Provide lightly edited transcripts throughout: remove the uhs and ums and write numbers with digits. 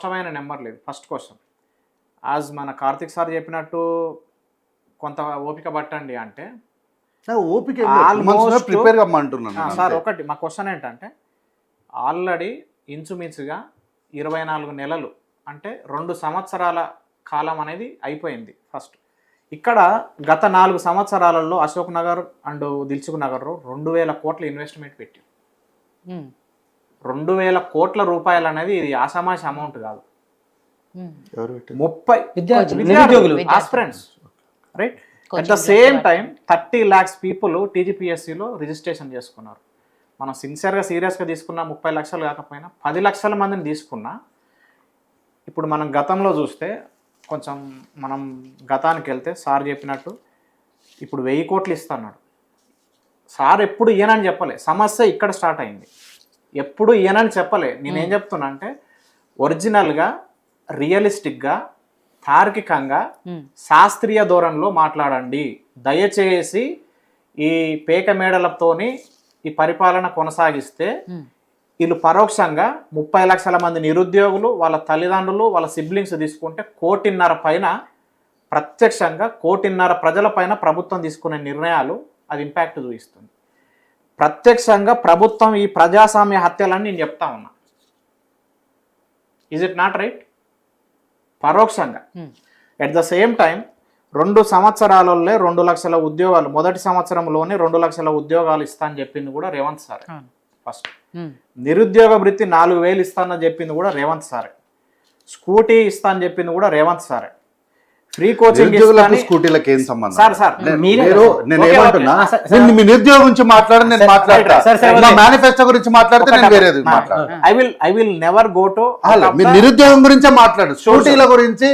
స్పష్టమైన నెంబర్ లేదు. First question, as మన కార్తిక్ సార్ చెప్పినట్టు కొంత ఓపిక పట్టండి అంటే ఓపిక ప్రిపేర్ కమ్మంటున్నాను సార్. ఒకటి మా క్వశ్చన్ ఏంటంటే ఆల్రెడీ ఇంచుమించుగా 24 నెలలు అంటే 2 సంవత్సరాల కాలం అనేది అయిపోయింది. ఫస్ట్ ఇక్కడ గత 4 సంవత్సరాలలో అశోక్ నగర్ అండ్ దిల్సుఖ్ నగర్ 2000 కోట్ల ఇన్వెస్ట్మెంట్ పెట్టి 2000 కోట్ల రూపాయలు అనేది ఇది ఆసామాషి అమౌంట్ కాదు. 30 aspirants right. At the same time 30 lakhs people టీజీపీఎస్సీలో రిజిస్ట్రేషన్ చేసుకున్నారు. మనం సిన్సియర్గా సీరియస్గా తీసుకున్న 30 లక్షలు కాకపోయినా 10 లక్షల మందిని తీసుకున్నా. ఇప్పుడు మనం గతంలో చూస్తే కొంచెం మనం గతానికి వెళ్తే సార్ చెప్పినట్టు ఇప్పుడు 1000 కోట్లు ఇస్తున్నాడు. సార్ ఎప్పుడు ఈయనని చెప్పలే, సమస్య ఇక్కడ స్టార్ట్ అయింది. ఎప్పుడు ఈయనని చెప్పలే. నేనేం చెప్తున్నా అంటే ఒరిజినల్గా రియలిస్టిక్గా తార్కికంగా శాస్త్రీయ ధోరణిలో మాట్లాడండి. దయచేసి ఈ పేక మేడలతోని ఈ పరిపాలన కొనసాగిస్తే వీళ్ళు పరోక్షంగా 30 లక్షల మంది నిరుద్యోగులు, వాళ్ళ తల్లిదండ్రులు, వాళ్ళ సిబ్లింగ్స్ తీసుకుంటే 1.5 కోటి పైన ప్రత్యక్షంగా 1.5 కోటి ప్రజల పైన ప్రభుత్వం తీసుకునే నిర్ణయాలు అది ఇంపాక్ట్ చూపిస్తుంది. ప్రత్యక్షంగా ప్రభుత్వం ఈ ప్రజాస్వామ్య హత్యలని నేను చెప్తా ఉన్నా. Is it not right? పరోక్షంగా. ఎట్ ద సేమ్ టైం 2 సంవత్సరాలలో 2 లక్షల ఉద్యోగాలు, మొదటి సంవత్సరంలోనే 2 లక్షల ఉద్యోగాలు ఇస్తా అని చెప్పింది కూడా రేవంత్ సార్. ఫస్ట్ నిరుద్యోగ వృత్తి 4000 ఇస్తానని చెప్పింది కూడా రేవంత్ సారే. స్కూటీ ఇస్తా అని చెప్పింది కూడా రేవంత్ సారే. ఫ్రీ కోచింగ్ స్కూటీలకు ఏం సంబంధం సార్? సార్ నేనేమంటున్నా, మీ నిరుద్యోగం గురించి మాట్లాడి నేను మాట్లాడతా, మేనిఫెస్టో గురించి మాట్లాడితే నేను వేరేది మాట్లాడతా. I will never go to మీ నిరుద్యోగం గురించే మాట్లాడు. స్కూటీల గురించి,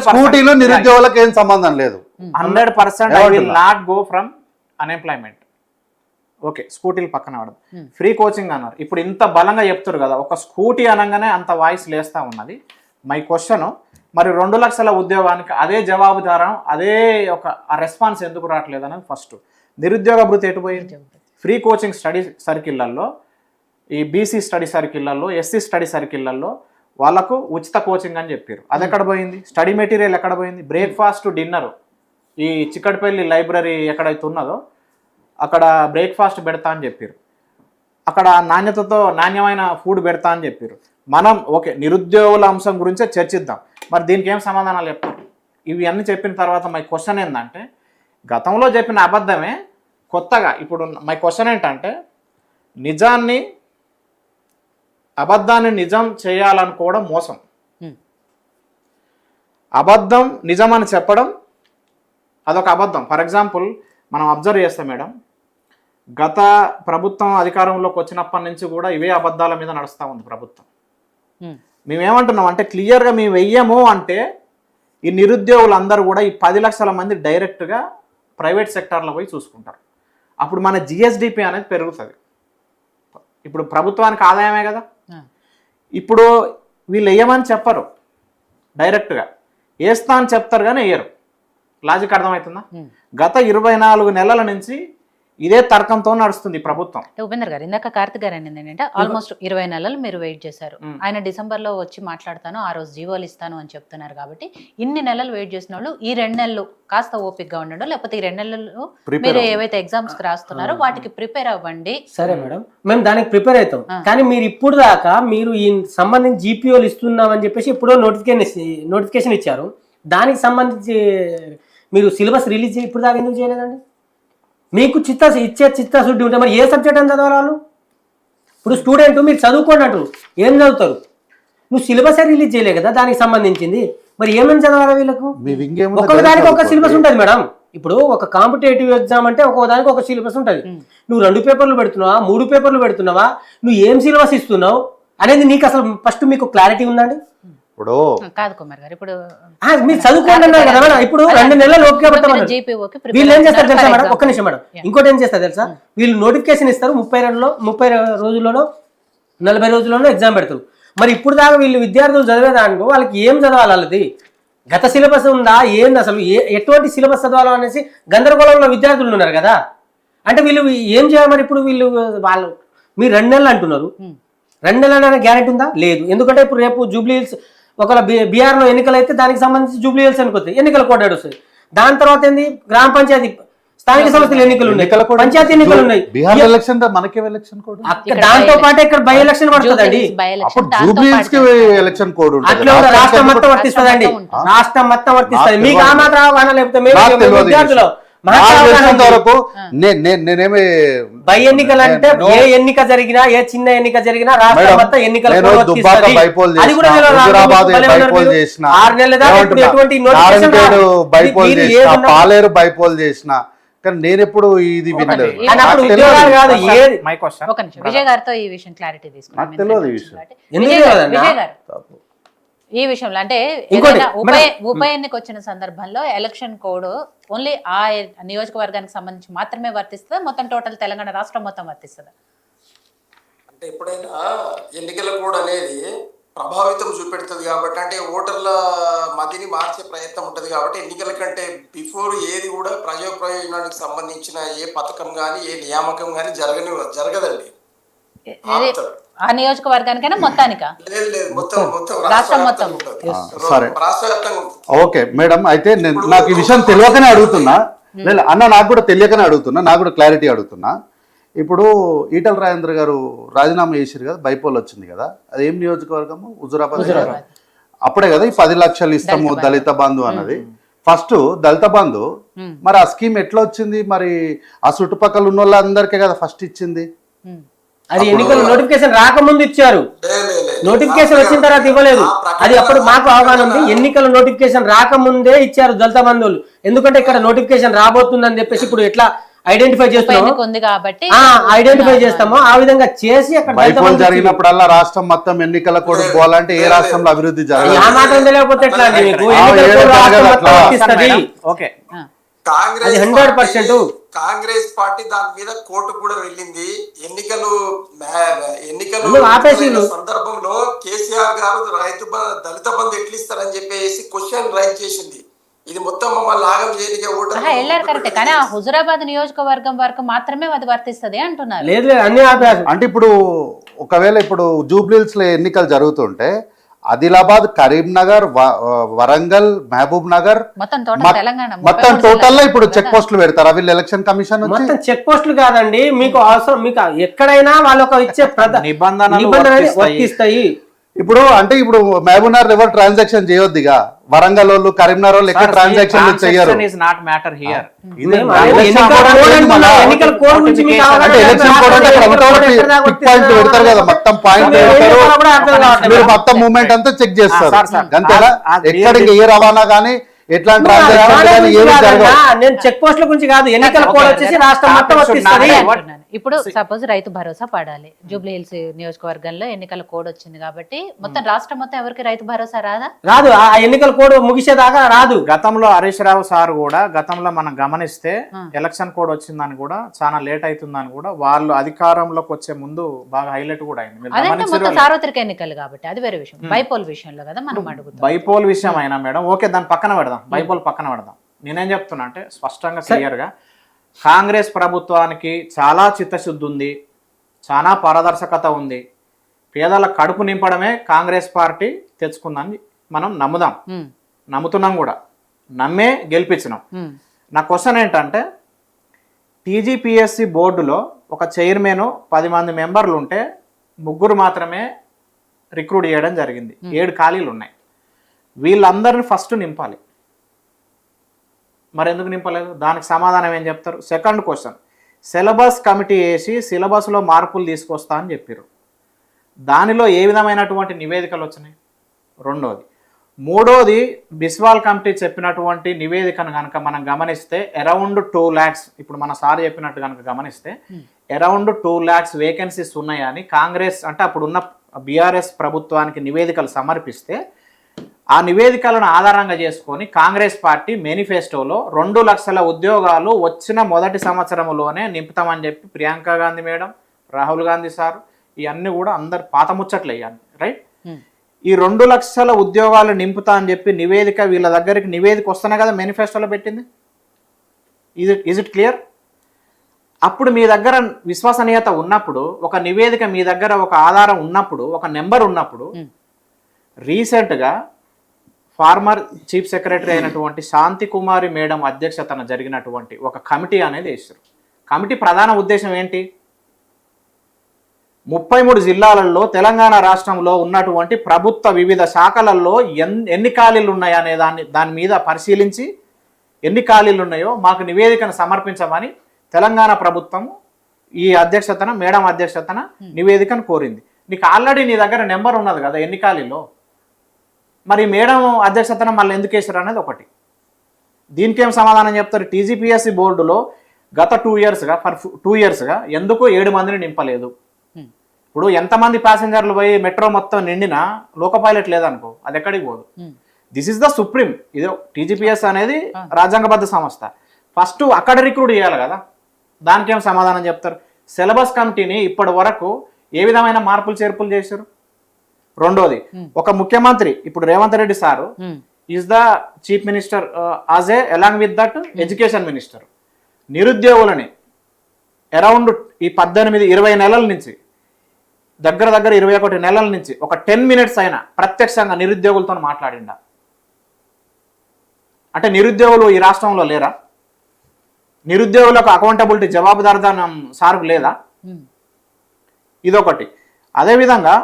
స్కూటీలో నిరుద్యోగులకు ఏం సంబంధం లేదు. 100% I will not go from unemployment. Okay, స్కూటీలు పక్కన పడదు. ఫ్రీ కోచింగ్ అన్నారు. ఇప్పుడు ఇంత బలంగా చెప్తారు కదా, ఒక స్కూటీ అనగానే అంత వాయిస్ లేస్తా ఉన్నది. మై క్వశ్చన్, మరి 2 లక్షల ఉద్యోగానికి అదే జవాబుదారం, అదే ఒక రెస్పాన్స్ ఎందుకు రావట్లేదు అనేది ఫస్ట్. నిరుద్యోగ భృతి ఎటు పోయింది? ఫ్రీ కోచింగ్ స్టడీ సర్కిళ్లలో, ఈ బీసీ స్టడీ సర్కిళ్లలో, ఎస్సీ స్టడీ సర్కిళ్లలో వాళ్ళకు ఉచిత కోచింగ్ అని చెప్పారు. అది ఎక్కడ పోయింది? స్టడీ మెటీరియల్ ఎక్కడ పోయింది? బ్రేక్ఫాస్ట్, డిన్నర్ ఈ చిక్కడపల్లి లైబ్రరీ ఎక్కడైతే ఉన్నదో అక్కడ బ్రేక్ఫాస్ట్ పెడతా అని చెప్పారు. అక్కడ నాణ్యమైన ఫుడ్ పెడతా అని చెప్పారు. మనం ఓకే నిరుద్యోగుల అంశం గురించే చర్చిద్దాం. మరి దీనికి ఏం సమాధానాలు చెప్తారు? ఇవి అన్నీ చెప్పిన తర్వాత మై క్వశ్చన్ ఏంటంటే, గతంలో చెప్పిన అబద్ధమే కొత్తగా ఇప్పుడు మై క్వశ్చన్ ఏంటంటే, అబద్ధాన్ని నిజం చేయాలనుకోవడం మోసం. అబద్ధం నిజం అని చెప్పడం అదొక అబద్ధం. ఫర్ ఎగ్జాంపుల్ మనం అబ్జర్వ్ చేస్తాం మేడం, గత ప్రభుత్వం అధికారంలోకి వచ్చినప్పటి నుంచి కూడా ఇవే అబద్ధాల మీద నడుస్తూ ఉంది ప్రభుత్వం. మేమేమంటున్నాం అంటే క్లియర్గా మేము వెయ్యము అంటే ఈ నిరుద్యోగులందరూ కూడా ఈ 10 లక్షల మంది డైరెక్ట్గా ప్రైవేట్ సెక్టార్లో పోయి చూసుకుంటారు. అప్పుడు మన జిఎస్డిపి అనేది పెరుగుతుంది. ఇప్పుడు ప్రభుత్వానికి ఆదాయమే కదా. ఇప్పుడు వీళ్ళు వేయమని చెప్పరు, డైరెక్ట్గా వేస్తా అని చెప్తారు కానీ వేయరు. లాజిక్ అర్థమవుతుందా? గత 24 నెలల నుంచి ఇదే తర్కంతో నడుస్తుంది ప్రభుత్వం. ఉపేందర్ గారు, ఇందాక కార్తిక్ గారు అనేది ఏంటంటే ఆల్మోస్ట్ 20 నెలలు మీరు వెయిట్ చేశారు. ఆయన డిసెంబర్లో వచ్చి మాట్లాడతాను, ఆ రోజు జీవోలు ఇస్తాను అని చెప్తున్నారు. కాబట్టి ఇన్ని నెలలు వెయిట్ చేసిన వాళ్ళు ఈ 2 నెలలు కాస్త ఓపికగా ఉండండి, లేకపోతే ఈ 2 నెలలు మీరు ఏవైతే ఎగ్జామ్స్ కి రాస్తున్నారో వాటికి ప్రిపేర్ అవ్వండి. సరే మేడం, మేము దానికి ప్రిపేర్ అవుతాం. కానీ మీరు ఇప్పుడు దాకా మీరు ఈ సంబంధించి జీపీఓలు ఇస్తున్నామని చెప్పేసి ఎప్పుడో నోటిఫికేషన్ ఇచ్చారు. దానికి సంబంధించి మీరు సిలబస్ రిలీజ్ ఇప్పుడు దాకా ఎందుకు చేయలేదండి? మీకు చిత్తశుద్ధి ఉంటే మరి ఏ సబ్జెక్ట్ అని చదవాలి వాళ్ళు? ఇప్పుడు స్టూడెంట్ మీరు చదువుకోనట్టు ఏం చదువుతారు? నువ్వు సిలబస్ రిలీజ్ చేయలే కదా దానికి సంబంధించి, మరి ఏమని చదవాలి వీళ్ళకు? ఒక్కొక్క దానికి ఒక సిలబస్ ఉంటుంది మేడం. ఇప్పుడు ఒక కాంపిటేటివ్ ఎగ్జామ్ అంటే ఒక్కొక్క దానికి ఒక సిలబస్ ఉంటుంది. నువ్వు 2 పేపర్లు పెడుతున్నావా, 3 పేపర్లు పెడుతున్నావా, నువ్వు ఏం సిలబస్ ఇస్తున్నావు అనేది నీకు అసలు ఫస్ట్ మీకు క్లారిటీ ఉందండి? ఇప్పుడు కాదు కుమార్ గారు, ఇప్పుడు మీరు చదువుకోండి కదా మేడం. ఇప్పుడు 2 నెలలు ఓపిక పట్టమని వీళ్ళు ఏం చేస్తారు తెలుసా మేడం? ఒక్క నిమిషం మేడం, ఇంకోటి ఏం చేస్తారు తెలుసా? వీళ్ళు నోటిఫికేషన్ ఇస్తారు, 30 రోజుల్లోనో 40 రోజుల్లోనో ఎగ్జామ్ పెడతారు. మరి ఇప్పుడు దాకా వీళ్ళు విద్యార్థులు చదివేదానికో వాళ్ళకి ఏం చదవాలి? వాళ్ళది గత సిలబస్ ఉందా ఏంది? అసలు ఎటువంటి సిలబస్ చదవాలో అనేసి గందరగోళంలో విద్యార్థులు ఉన్నారు కదా. అంటే వీళ్ళు ఏం చేయాలి మరి? ఇప్పుడు వాళ్ళు మీరు 2 నెలలు అంటున్నారు, 2 నెలలు గ్యారెంటీ ఉందా? లేదు. ఎందుకంటే ఇప్పుడు రేపు జూబ్లీహిల్స్ ఒకవేళ బీఆర్ లో ఎన్నికలు అయితే దానికి సంబంధించి జూబ్లీ హిల్స్ అనుకోతాయి ఎన్నికల కోడ్ వస్తుంది. దాని తర్వాత ఏంది గ్రామ పంచాయతీ స్థానిక సంస్థల ఎన్నికలు ఉన్నాయి, పంచాయతీ ఎన్నికలు ఉన్నాయి. బీహార్ ఎలక్షన్ మనకే ఎలక్షన్ కోడ్ దాంతో పాటు ఇక్కడ బై ఎలక్షన్ పడుతుందండి. అప్పుడు జూబ్లీ హిల్స్ కి ఎలక్షన్ కోడ్ అట్లా కూడా రాష్ట్రం మొత్తం వర్తిస్తుందండి, రాష్ట్రం మొత్తం వర్తిస్తుంది. మీకు ఆ మాత్రం అవగాహన లేకపోతే మేము విద్యార్థులు వరకు నేనేమి బై ఎన్నికలు అంటే ఏ ఎన్నిక జరిగినా ఏ చిన్న ఎన్నిక జరిగినా రాష్ట్రం మొత్తం ఎన్నికలు బైపోల్ చేసిన, 6 నెలల దాకా ఇప్పుడు ఎటువంటి నోటిఫికేషన్ బైపోల్ చేసిన, పాలేరు బైపోల్ చేసిన, కానీ నేను ఎప్పుడు ఇది వినలేదు. ఒక నిమిషం విజయ్ గారితో ఈ విషయం క్లారిటీ తీసుకున్నాం. తెలియదు ఈ విషయం. విజయ్ గారు ఈ విషయంలో అంటే ఉప ఎన్నిక వచ్చిన సందర్భంలో ఎలక్షన్ కోడ్ ఓన్లీ ఆ నియోజకవర్గానికి సంబంధించి మాత్రమే వర్తిస్తుందా, మొత్తం టోటల్ తెలంగాణ రాష్ట్రం మొత్తం వర్తిస్తుందా? అంటే ఎప్పుడైనా ఎన్నికల కోడ్ అనేది ప్రభావితం చూపెడుతుంది కాబట్టి, అంటే ఓటర్ల మదిని మార్చే ప్రయత్నం ఉంటుంది కాబట్టి ఎన్నికల కంటే బిఫోర్ ఏది కూడా ప్రయోజనానికి సంబంధించిన ఏ పథకం కానీ ఏ నియామకం కానీ జరగదండి. ఆ నియోజకవర్గానికైనా మొత్తానికా? లేదు, మొత్తం రాష్ట్రం మొత్తం. సరే, రాష్ట్ర వ్యాప్తంగా. ఓకే మేడం, అయితే నాకు ఈ విషయం తెలియకనే అడుగుతున్నా, లేదు అన్న నాకు కూడా తెలియకనే అడుగుతున్నా, నాకు కూడా క్లారిటీ అడుగుతున్నా. ఇప్పుడు ఈటల రాజేంద్ర గారు రాజీనామా చేశారు కదా, బైపోల్ వచ్చింది కదా, అది ఏం నియోజకవర్గము? హుజురాబాద్. అప్పుడే కదా ఈ 10 లక్షలు ఇస్తాము దళిత బంధు అన్నది. ఫస్ట్ దళిత బంధు మరి ఆ స్కీమ్ ఎట్లా వచ్చింది? మరి ఆ చుట్టుపక్కల ఉన్న వాళ్ళందరికీ కదా ఫస్ట్ ఇచ్చింది. అది ఎన్నికలు నోటిఫికేషన్ రాకముందు ఇచ్చారు, నోటిఫికేషన్ వచ్చిన తర్వాత ఇవ్వలేదు. అది అప్పుడు మాకు అవగాహన ఉంది, ఎన్నికల నోటిఫికేషన్ రాకముందే ఇచ్చారు దళిత బంధువులు. ఎందుకంటే ఇక్కడ నోటిఫికేషన్ రాబోతుందని చెప్పేసి ఇప్పుడు ఎట్లా ఐడెంటిఫై చేస్తామో ఐడెంటిఫై చేస్తామో ఆ విధంగా చేసి అక్కడ బైపోల్ జరిగినప్పుడల్లా రాష్ట్రం మొత్తం ఎన్నికల కోడ్ పోవాలంటే ఏ రాష్ట్రంలో అభివృద్ధి జరగదు. ఆ మాత్రం తెలియకపోతే ఎట్లా అండి మీకు? కాంగ్రెస్ 100% కాంగ్రెస్ పార్టీ దాని మీద కోర్టు కూడా వెళ్ళింది. ఎన్నికలు సందర్భంలో కేసీఆర్ గారు దళిత బంధు ఎట్లు ఇస్తారని చెప్పేసి క్వశ్చన్ రైజ్ చేసింది. ఇది మొత్తం మమ్మల్ని లాగం చేయనికే ఓటర్ వెళ్ళారు కరెక్ట్, కానీ ఆ హుజురాబాద్ నియోజకవర్గం వరకు మాత్రమే అది వర్తిస్తుంది అంటున్నారు. లేదు అన్ని అంటే ఇప్పుడు ఒకవేళ ఇప్పుడు జూబ్లీహిల్స్ లో ఎన్నికలు జరుగుతుంటే ఆదిలాబాద్, కరీంనగర్, వరంగల్, మహబూబ్ నగర్ మొత్తం టోటల్ లో ఇప్పుడు చెక్ పోస్టులు పెడతారు వీళ్ళు ఎలక్షన్ కమిషన్. మొత్తం చెక్ పోస్టులు కాదండి, మీకు అవసరం మీకు ఎక్కడైనా వాళ్ళొక ఇచ్చే నిబంధనలు వర్తిస్తాయి. ఇప్పుడు అంటే ఇప్పుడు మహబూబ్ నగర్ ఎవరు ట్రాన్సాక్షన్ చేయొద్దిగా, వరంగల్ వాళ్ళు, కరీంనగర్ వాళ్ళు ఎక్కడ ట్రాన్సాక్షన్ చేయరు. పెడతారు కదా మొత్తం పాయింట్ మీరు మొత్తం మూవ్మెంట్ అంతా చెక్ చేస్తారు. అంతేనా? ఎక్కడ ఏ రవాణా కానీ ఎట్లాంటి నేను చెక్ పోస్టుల గురించి కాదు, ఎన్నికల కోడ్ వచ్చేసి రాష్ట్రం మొత్తం వర్తిస్తుంది. ఇప్పుడు సపోజ్ రైతు భరోసా పడాలి, జూబ్లీ హిల్స్ నియోజకవర్గంలో ఎన్నికల కోడ్ వచ్చింది కాబట్టి మొత్తం రాష్ట్రం మొత్తం ఎవరికి రైతు భరోసా రాదు. ఆ ఎన్నికల కోడ్ ముగిసేదాకా రాదు. గతంలో హరీష్ రావు సార్ కూడా గతంలో మనం గమనిస్తే ఎలక్షన్ కోడ్ వచ్చిందని కూడా చాలా లేట్ అవుతుందని కూడా వాళ్ళు అధికారంలోకి వచ్చే ముందు బాగా హైలైట్ కూడా అయింది. మొత్తం సార్వత్రిక ఎన్నికలు కాబట్టి అది వేరే విషయం. బైపోల్ విషయంలో కదా మనం అడుగుతాం. బైపోల్ విషయం అయినా మేడం ఓకే, దాన్ని పక్కన పెడదాం, బైపోల్ పక్కన పెడదాం. నేనేం చెప్తున్నా అంటే స్పష్టంగా క్లియర్ గా కాంగ్రెస్ ప్రభుత్వానికి చాలా చిత్తశుద్ధి ఉంది, చాలా పారదర్శకత ఉంది. పేదల కడుపు నింపడమే కాంగ్రెస్ పార్టీ తెచ్చుకుందని మనం నమ్ముతున్నాం కూడా, నమ్మే గెలిపించినాం. నా క్వశ్చన్ ఏంటంటే టీజీపీఎస్సీ బోర్డులో ఒక చైర్మన్ 10 మంది మెంబర్లు ఉంటే 3 మాత్రమే రిక్రూట్ చేయడం జరిగింది. 7 ఖాళీలు ఉన్నాయి. వీళ్ళందరిని ఫస్ట్ నింపాలి. మరి ఎందుకు నింపలేదు? దానికి సమాధానం ఏం చెప్తారు? సెకండ్ క్వశ్చన్, సిలబస్ కమిటీ వేసి సిలబస్లో మార్పులు తీసుకొస్తా అని చెప్పారు. దానిలో ఏ విధమైనటువంటి నివేదికలు వచ్చినాయి? రెండోది. మూడోది, బిస్వాల్ కమిటీ చెప్పినటువంటి నివేదికను కనుక మనం గమనిస్తే అరౌండ్ 2 lakhs, ఇప్పుడు మన సార్ చెప్పినట్టు కనుక గమనిస్తే అరౌండ్ 2 lakhs వేకెన్సీస్ ఉన్నాయని కాంగ్రెస్ అంటే అప్పుడున్న బీఆర్ఎస్ ప్రభుత్వానికి నివేదికలు సమర్పిస్తే ఆ నివేదికలను ఆధారంగా చేసుకొని కాంగ్రెస్ పార్టీ మేనిఫెస్టోలో 2 లక్షల ఉద్యోగాలు వచ్చిన మొదటి సంవత్సరంలోనే నింపుతామని చెప్పి ప్రియాంక గాంధీ మేడం, రాహుల్ గాంధీ సార్ ఇవన్నీ కూడా అందరు పాత ముచ్చట్లు అయ్యాను, రైట్? ఈ 2 లక్షల ఉద్యోగాలు నింపుతా అని చెప్పి నివేదిక వీళ్ళ దగ్గరికి నివేదిక వస్తేనే కదా మేనిఫెస్టోలో పెట్టింది. Is it clear? అప్పుడు మీ దగ్గర విశ్వసనీయత ఉన్నప్పుడు, ఒక నివేదిక మీ దగ్గర ఒక ఆధారం ఉన్నప్పుడు, ఒక నెంబర్ ఉన్నప్పుడు రీసెంట్గా ఫార్మర్ చీఫ్ సెక్రటరీ అయినటువంటి శాంతి కుమారి మేడం అధ్యక్షతన జరిగినటువంటి ఒక కమిటీ అనేది వేశారు. కమిటీ ప్రధాన ఉద్దేశం ఏంటి? 33 జిల్లాలలో తెలంగాణ రాష్ట్రంలో ఉన్నటువంటి ప్రభుత్వ వివిధ శాఖలలో ఎన్ని ఖాళీలు ఉన్నాయనే దాని మీద పరిశీలించి ఎన్ని ఖాళీలు ఉన్నాయో మాకు నివేదికను సమర్పించమని తెలంగాణ ప్రభుత్వం ఈ అధ్యక్షతన మేడం అధ్యక్షతన నివేదికను కోరింది. నీకు ఆల్రెడీ నీ దగ్గర నెంబర్ ఉన్నది కదా ఎన్ని ఖాళీలో, మరి మేడం అధ్యక్షతన మళ్ళీ ఎందుకు వేసారు అనేది ఒకటి. దీనికేం సమాధానం చెప్తారు? టీజీపీఎస్సీ బోర్డులో గత 2 ఇయర్స్గా ఎందుకు 7 మందిని నింపలేదు? ఇప్పుడు ఎంతమంది ప్యాసింజర్లు పోయి మెట్రో మొత్తం నిండినా లోకో పైలట్ లేదనుకో, అది ఎక్కడికి పోదు. This is the supreme. ఇదో టీజీపీఎస్ అనేది రాజ్యాంగబద్ధ సంస్థ. ఫస్ట్ అక్కడ రిక్రూట్ చేయాలి కదా, దానికేం సమాధానం చెప్తారు? సిలబస్ కమిటీని ఇప్పటి వరకు ఏ విధమైన మార్పులు చేర్పులు చేశారు? రెండోది, ఒక ముఖ్యమంత్రి ఇప్పుడు Revanth Reddy sir is the chief minister as a along with that education minister. నిరుద్యోగులని అరౌండ్ ఈ 18-20 నెలల నుంచి దగ్గర 21 నెలల నుంచి ఒక 10 మినిట్స్ అయినా ప్రత్యక్షంగా నిరుద్యోగులతో మాట్లాడిండా? అంటే నిరుద్యోగులు ఈ రాష్ట్రంలో లేరా? నిరుద్యోగులకు అకౌంటబిలిటీ జవాబుదారితనం సార్కు లేదా? ఇదొకటి. అదేవిధంగా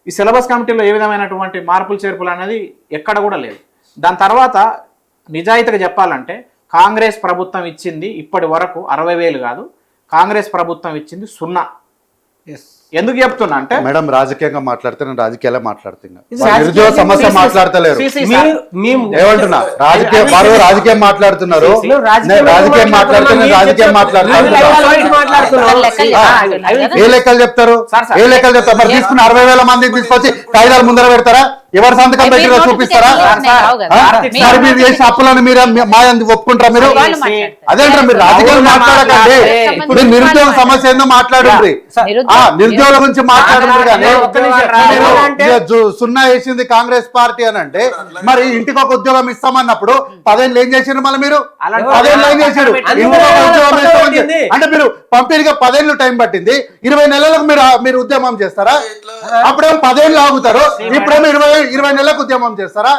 ఈ సిలబస్ కమిటీలో ఏ విధమైనటువంటి మార్పులు చేర్పులు అనేది ఎక్కడ కూడా లేదు. దాని తర్వాత నిజాయితీగా చెప్పాలంటే కాంగ్రెస్ ప్రభుత్వం ఇచ్చింది ఇప్పటి వరకు 60,000 కాదు, కాంగ్రెస్ ప్రభుత్వం ఇచ్చింది 0. ఎందుకు చెప్తున్నా అంటే మేడం రాజకీయంగా మాట్లాడితే నేను రాజకీయాలే మాట్లాడుతున్నా, నిరుద్యోగ సమస్య మాట్లాడతలేరు. ఏమంటున్నా? రాజకీయం మాట్లాడుతున్నారు, రాజకీయం మాట్లాడుతున్నా. ఏ లెక్కలు చెప్తారు? మరి తీసుకున్న 60,000 మందిని తీసుకొచ్చి కాగితాలు ముందర పెడతారా? ఎవరు సంతకం పెట్టిరో చూపిస్తారా? సార్ మీరు చేసిన అప్పులను మీరు మా ఒప్పుకుంటారా? మీరు అదేంటారా? మీరు రాజకీయాలు మాట్లాడకండి, మీరు నిరుద్యోగ సమస్య ఏందో మాట్లాడండి, నిరుద్యోగుల గురించి మాట్లాడండి. కానీ మీరు 0 వేసింది కాంగ్రెస్ పార్టీ అని అంటే మరి ఇంటికి ఒక ఉద్యోగం ఇస్తామన్నప్పుడు 10 ఏళ్ళు ఏం చేసారు? మళ్ళీ మీరు 10 ఏళ్ళు ఏం చేశారు? ఇంటికి ఒక ఉద్యోగం ఇస్తామని అంటే మీరు పంపిణీగా 10 ఏళ్ళు టైం పట్టింది, 20 నెలలకు మీరు ఉద్యమం చేస్తారా? అప్పుడేమో 10 ఏళ్ళు ఆగుతారు, ఇప్పుడేమో 20 నెలలకు ఉద్యమం చేస్తారా?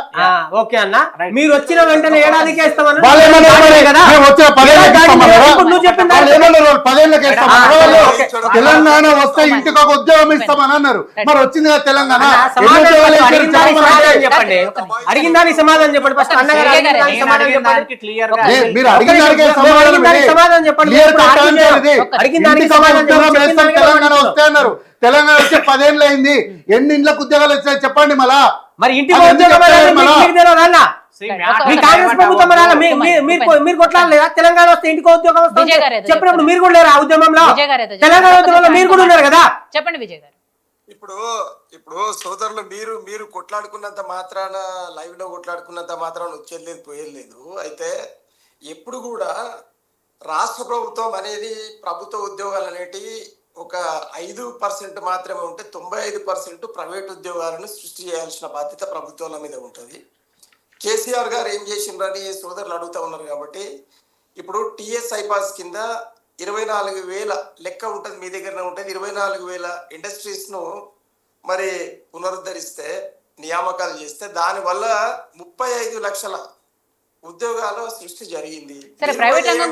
ఓకే అన్న, మీరు వచ్చిన వెంటనే ఏడాదికి తెలంగాణ వస్తే ఇంటికి ఒక ఉద్యోగం ఇస్తామని అన్నారు, మరి వచ్చింది కదా తెలంగాణ. చెప్పండి, అడిగిన దానికి సమాధానం చెప్పండి. ఫస్ట్ అన్నగారు మీరు అడిగిన దానికి సమాధానం తెలంగాణ వస్తే అన్నారు. తెలంగాణ వచ్చి 10 ఏళ్ళు అయింది, ఎన్ని ఇండ్లకు ఉద్యోగాలు వచ్చాయి చెప్పండి. మళ్ళా మరి ఇంటికి కాంగ్రెస్ ప్రభుత్వం మీరు కొట్లాడలేదా? తెలంగాణ వస్తే ఇంటికి ఉద్యోగం వస్తుంది చెప్పినప్పుడు మీరు కూడా లేరా ఉద్యమంలో? తెలంగాణ ఉద్యమంలో మీరు కూడా ఉన్నారు కదా. చెప్పండి విజయ్ గారు. ఇప్పుడు సోదరులు మీరు కొట్లాడుకున్నంత మాత్రాన, లైవ్ లో కొట్లాడుకున్నంత మాత్రాన వచ్చేది లేదు, పోయేది లేదు. అయితే ఎప్పుడు కూడా రాష్ట్ర ప్రభుత్వం అనేది ప్రభుత్వ ఉద్యోగాలు అనేటివి ఒక 5% మాత్రమే ఉంటే 95% ప్రైవేట్ ఉద్యోగాలను సృష్టి చేయాల్సిన బాధ్యత ప్రభుత్వాల మీద ఉంటుంది. కేసీఆర్ గారు ఏం చేసిండ్రని సోదరులు అడుగుతా ఉన్నారు కాబట్టి ఇప్పుడు టీఎస్ ఐపాస్ కింద 24,000 లెక్క ఉంటుంది, మీ దగ్గరనే ఉంటుంది. 24,000 ఇండస్ట్రీస్ను మరి పునరుద్ధరిస్తే, నియామకాలు చేస్తే దానివల్ల 35 లక్షల ఉద్యోగాల సృష్టి జరిగింది. ప్రైవేట్ రంగం